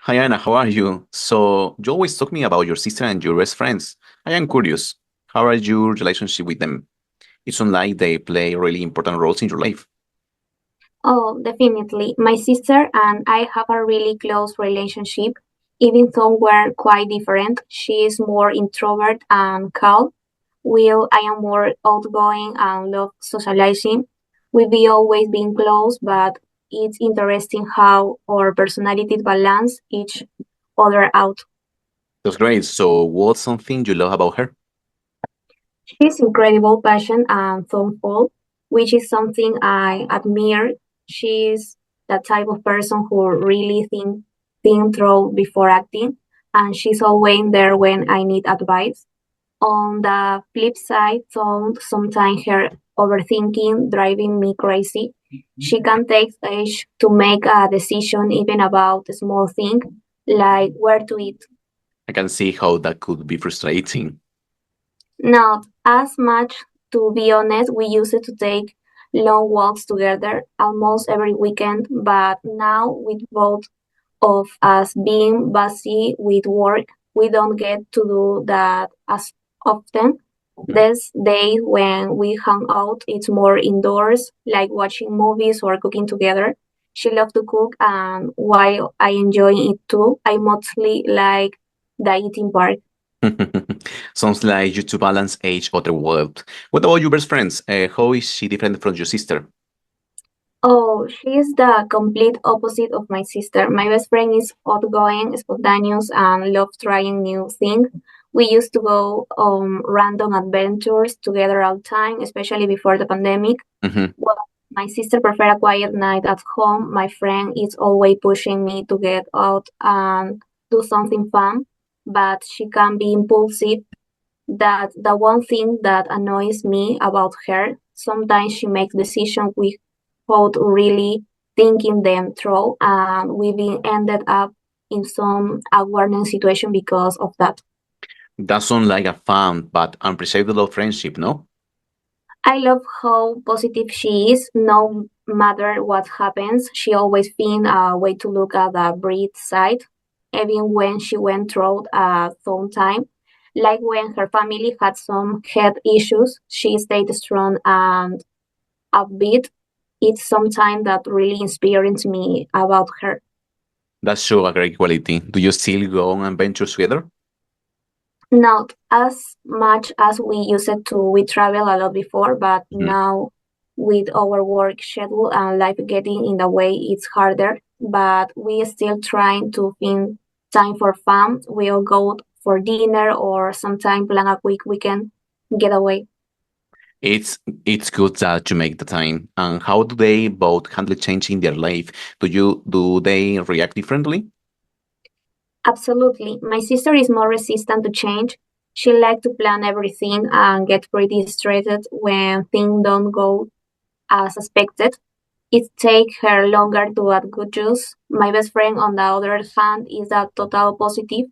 Hi Anna, how are you? So you always talk me about your sister and your best friends. I am curious. How are your relationship with them? It sounds like they play really important roles in your life. Oh, definitely. My sister and I have a really close relationship, even though we're quite different. She is more introvert and calm, while I am more outgoing and love socializing. We've always been close, but it's interesting how our personalities balance each other out. That's great. So what's something you love about her? She's incredible passion and thoughtful, which is something I admire. She's the type of person who really think through before acting, and she's always there when I need advice. On the flip side, sometimes her overthinking driving me crazy. She can take age to make a decision even about a small thing like where to eat. I can see how that could be frustrating. Not as much, to be honest. We used to take long walks together almost every weekend, but now with both of us being busy with work, we don't get to do that as often. Mhm. These days when we hang out, it's more indoors, like watching movies or cooking together. She loves to cook, and while I enjoy it too, I mostly like the eating part. Sounds like you two balance each other well. What about your best friends? How is she different from your sister? Oh, she's the complete opposite of my sister. My best friend is outgoing, spontaneous, and loves trying new things. We used to go on random adventures together all the time, especially before the pandemic. Mhm. Well, my sister prefers a quiet night at home. My friend is always pushing me to get out and do something fun, but she can be impulsive. That the one thing that annoys me about her. Sometimes she makes decisions without really thinking them through, and we've been ended up in some awkward situation because of that. That sounds like a fun but unpredictable friendship, no? I love how positive she is. No matter what happens, she always finds a way to look at the bright side, even when she went through a tough time. Like when her family had some health issues, she stayed strong and upbeat. It's something that really inspires me about her. That shows a great quality. Do you still go on adventures together? Not as much as we used to. We travel a lot before, but Mhm. now with our work schedule and life getting in the way, it's harder. But we still trying to find time for fun. We'll go for dinner or sometime plan a quick weekend getaway. It's it's good that you make the time. And how do they both handle change in their life? Do they react differently? Absolutely. My sister is more resistant to change. She likes to plan everything and get pretty stressed when things don't go as expected. It takes her longer to adjust. My best friend, on the other hand, is a total positive.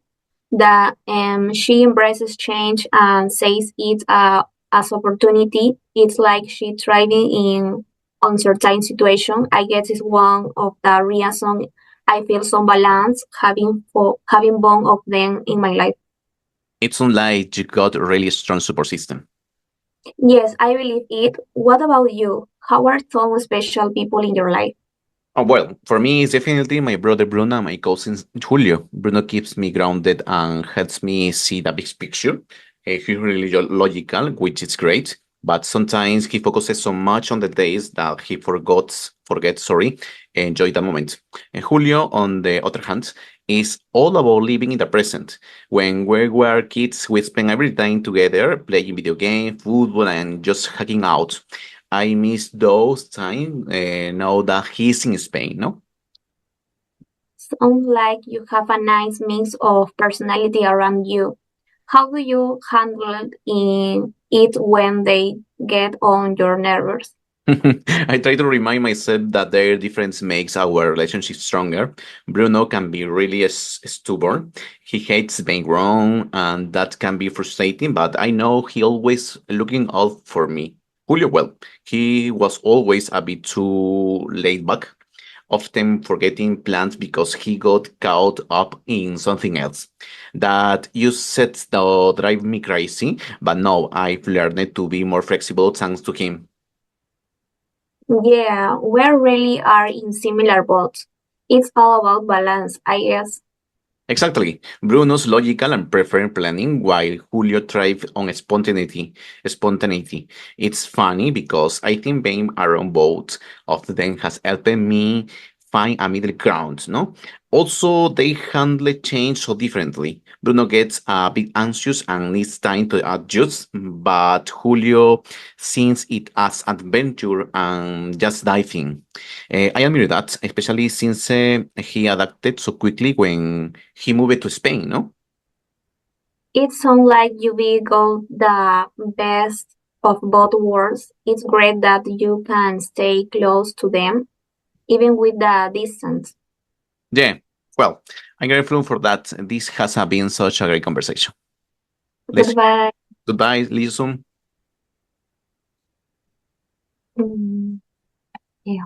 That she embraces change and says it as opportunity. It's like she thriving in uncertain situation. I guess it's one of the reasons I feel some balance having both of them in my life. It sounds like you got a really strong support system. Yes, I believe it. What about you? How are some special people in your life? Oh, well, for me, it's definitely my brother Bruno and my cousin Julio. Bruno keeps me grounded and helps me see the big picture. He's really logical, which is great, but sometimes he focuses so much on the days that he forgets, enjoy the moment. And Julio, on the other hand, is all about living in the present. When we were kids, we spent every time together playing video games, football, and just hanging out. I miss those times now that he's in Spain, no? Sounds like you have a nice mix of personality around you. How do you handle it when they get on your nerves? I try to remind myself that their difference makes our relationship stronger. Bruno can be really stubborn. He hates being wrong, and that can be frustrating, but I know he always looking out for me. Julio, well, he was always a bit too laid back. often forgetting plans because he got caught up in something else. That used to drive me crazy, but no, I've learned to be more flexible thanks to him. Yeah, we really are in similar boats. It's all about balance, I guess. Exactly. Bruno's logical and preferred planning, while Julio thrived on spontaneity. Spontaneity. It's funny because I think being around both of them has helped me find a middle ground. No. Also, they handle change so differently. Bruno gets a bit anxious and needs time to adjust, but Julio sees it as adventure and just diving. I admire that, especially since he adapted so quickly when he moved to Spain, no? It sounds like you be got the best of both worlds. It's great that you can stay close to them, even with the distance. Yeah. Well, I'm grateful for that. This has been such a great conversation. Let's Goodbye. goodbye, listen. Mm, yeah.